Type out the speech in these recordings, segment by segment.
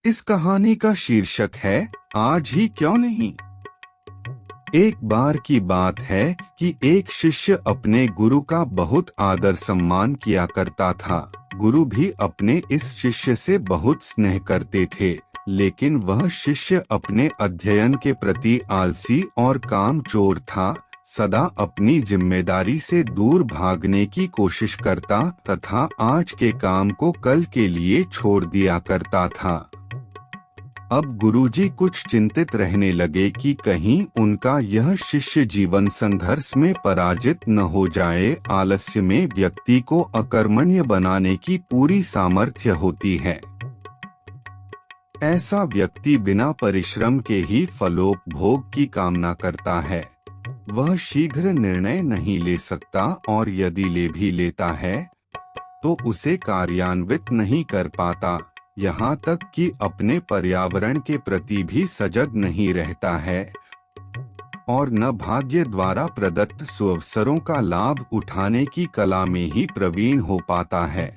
इस कहानी का शीर्षक है आज ही क्यों नहीं। एक बार की बात है कि एक शिष्य अपने गुरु का बहुत आदर सम्मान किया करता था। गुरु भी अपने इस शिष्य से बहुत स्नेह करते थे, लेकिन वह शिष्य अपने अध्ययन के प्रति आलसी और कामचोर था। सदा अपनी जिम्मेदारी से दूर भागने की कोशिश करता तथा आज के काम को कल के लिए छोड़ दिया करता था। अब गुरुजी कुछ चिंतित रहने लगे कि कहीं उनका यह शिष्य जीवन संघर्ष में पराजित न हो जाए। आलस्य में व्यक्ति को अकर्मण्य बनाने की पूरी सामर्थ्य होती है। ऐसा व्यक्ति बिना परिश्रम के ही फलोपभोग की कामना करता है। वह शीघ्र निर्णय नहीं ले सकता और यदि ले भी लेता है तो उसे कार्यान्वित नहीं कर पाता। यहाँ तक कि अपने पर्यावरण के प्रति भी सजग नहीं रहता है और न भाग्य द्वारा प्रदत्त सुअवसरों का लाभ उठाने की कला में ही प्रवीण हो पाता है।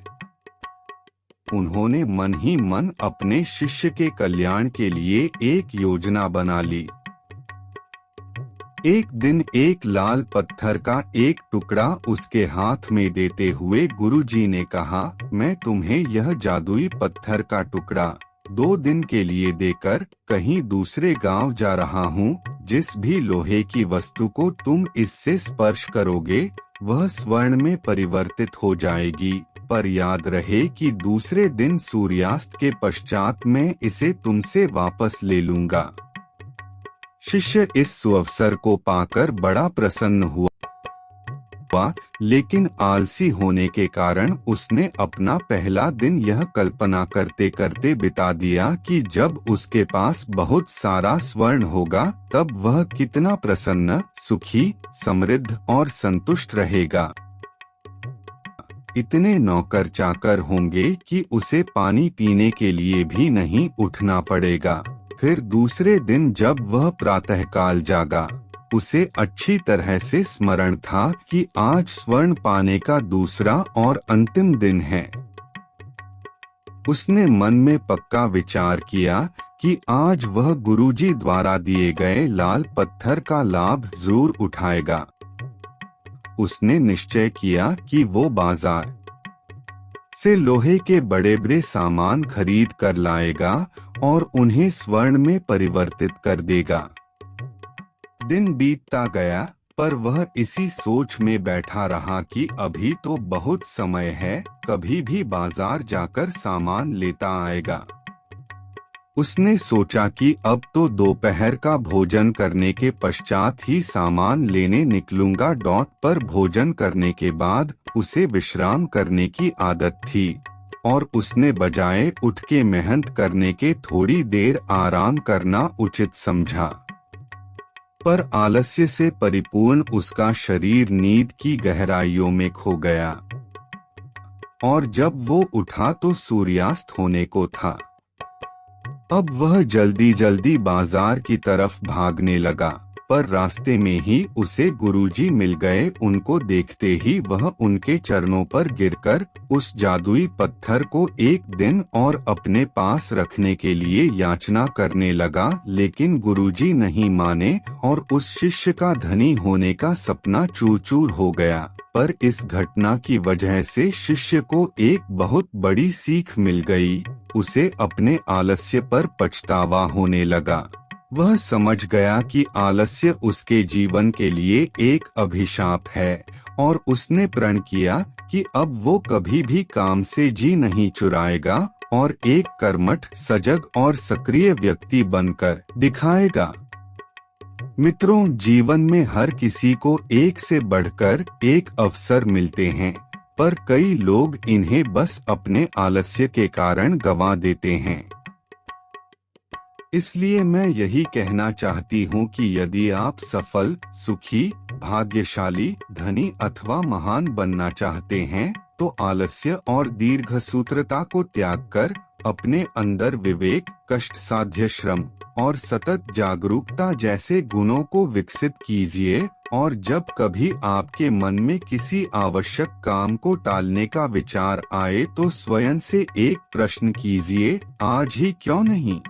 उन्होंने मन ही मन अपने शिष्य के कल्याण के लिए एक योजना बना ली। एक दिन एक लाल पत्थर का एक टुकड़ा उसके हाथ में देते हुए गुरुजी ने कहा, मैं तुम्हें यह जादुई पत्थर का टुकड़ा 2 दिन के लिए देकर कहीं दूसरे गांव जा रहा हूँ। जिस भी लोहे की वस्तु को तुम इससे स्पर्श करोगे वह स्वर्ण में परिवर्तित हो जाएगी, पर याद रहे कि दूसरे दिन सूर्यास्त के पश्चात मैं इसे तुमसे वापस ले लूंगा। शिष्य इस सुअवसर को पाकर बड़ा प्रसन्न हुआ, लेकिन आलसी होने के कारण उसने अपना पहला दिन यह कल्पना करते करते बिता दिया कि जब उसके पास बहुत सारा स्वर्ण होगा तब वह कितना प्रसन्न, सुखी, समृद्ध और संतुष्ट रहेगा। इतने नौकर चाकर होंगे कि उसे पानी पीने के लिए भी नहीं उठना पड़ेगा। फिर दूसरे दिन जब वह प्रातःकाल जागा, उसे अच्छी तरह से स्मरण था कि आज स्वर्ण पाने का दूसरा और अंतिम दिन है। उसने मन में पक्का विचार किया कि आज वह गुरुजी द्वारा दिए गए लाल पत्थर का लाभ जरूर उठाएगा। उसने निश्चय किया कि वो बाजार से लोहे के बड़े बड़े सामान खरीद कर लाएगा और उन्हें स्वर्ण में परिवर्तित कर देगा। दिन बीतता गया, पर वह इसी सोच में बैठा रहा कि अभी तो बहुत समय है, कभी भी बाजार जाकर सामान लेता आएगा। उसने सोचा कि अब तो दोपहर का भोजन करने के पश्चात ही सामान लेने निकलूंगा। पर भोजन करने के बाद उसे विश्राम करने की आदत थी और उसने बजाय उठ के मेहनत करने के थोड़ी देर आराम करना उचित समझा। पर आलस्य से परिपूर्ण उसका शरीर नींद की गहराइयों में खो गया और जब वो उठा तो सूर्यास्त होने को था। अब वह जल्दी जल्दी बाजार की तरफ भागने लगा, पर रास्ते में ही उसे गुरुजी मिल गए। उनको देखते ही वह उनके चरणों पर गिरकर उस जादुई पत्थर को एक दिन और अपने पास रखने के लिए याचना करने लगा, लेकिन गुरुजी नहीं माने और उस शिष्य का धनी होने का सपना चूर चूर हो गया। पर इस घटना की वजह से शिष्य को एक बहुत बड़ी सीख मिल गई। उसे अपने आलस्य पर पछतावा होने लगा। वह समझ गया कि आलस्य उसके जीवन के लिए एक अभिशाप है और उसने प्रण किया कि अब वो कभी भी काम से जी नहीं चुराएगा और एक कर्मठ, सजग और सक्रिय व्यक्ति बनकर दिखाएगा। मित्रों, जीवन में हर किसी को एक से बढ़कर एक अवसर मिलते हैं, पर कई लोग इन्हें बस अपने आलस्य के कारण गंवा देते हैं। इसलिए मैं यही कहना चाहती हूँ कि यदि आप सफल, सुखी, भाग्यशाली, धनी अथवा महान बनना चाहते हैं तो आलस्य और दीर्घसूत्रता को त्याग कर अपने अंदर विवेक, कष्ट साध्य श्रम और सतत जागरूकता जैसे गुणों को विकसित कीजिए और जब कभी आपके मन में किसी आवश्यक काम को टालने का विचार आए तो स्वयं से एक प्रश्न कीजिए, आज ही क्यों नहीं।